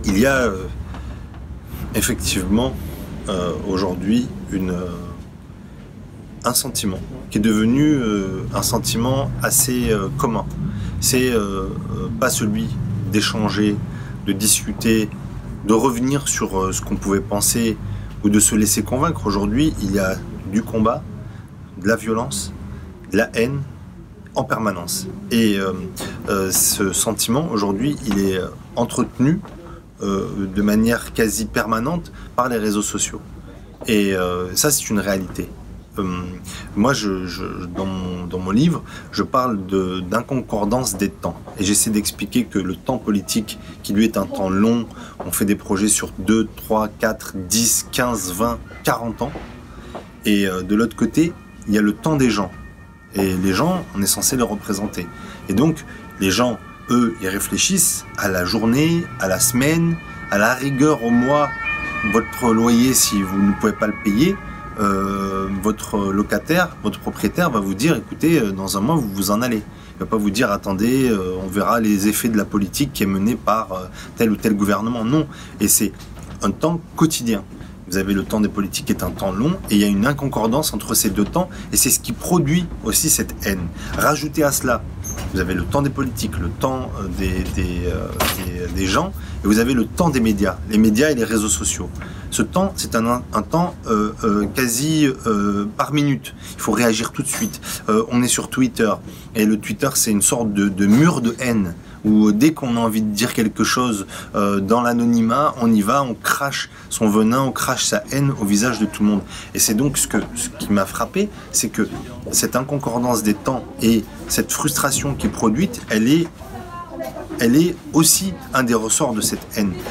Il y a effectivement aujourd'hui un sentiment qui est devenu un sentiment assez commun. C'est pas celui d'échanger, de discuter, de revenir sur ce qu'on pouvait penser ou de se laisser convaincre. Aujourd'hui, il y a du combat, de la violence, de la haine en permanence. Et ce sentiment, aujourd'hui, il est entretenu de manière quasi permanente par les réseaux sociaux. Et ça, c'est une réalité. Moi, dans mon livre, je parle d'inconcordance des temps. Et j'essaie d'expliquer que le temps politique, qui lui est un temps long, on fait des projets sur 2, 3, 4, 10, 15, 20, 40 ans. Et de l'autre côté, il y a le temps des gens. Et les gens, on est censé les représenter. Et donc, les gens, eux, ils réfléchissent à la journée, à la semaine, à la rigueur au mois. Votre loyer, si vous ne pouvez pas le payer, votre locataire, votre propriétaire va vous dire, écoutez, dans un mois, vous vous en allez. Il ne va pas vous dire, attendez, on verra les effets de la politique qui est menée par tel ou tel gouvernement. Non. Et c'est un temps quotidien. Vous avez le temps des politiques qui est un temps long et il y a une inconcordance entre ces deux temps et c'est ce qui produit aussi cette haine. Rajoutez à cela, vous avez le temps des politiques, le temps des gens et vous avez le temps des médias, les médias et les réseaux sociaux. Ce temps, c'est un temps quasi par minute. Il faut réagir tout de suite. On est sur Twitter et le Twitter, c'est une sorte de mur de haine. Où dès qu'on a envie de dire quelque chose dans l'anonymat, on y va, on crache son venin, on crache sa haine au visage de tout le monde. Et c'est donc ce qui m'a frappé, c'est que cette inconcordance des temps et cette frustration qui est produite, elle est aussi un des ressorts de cette haine.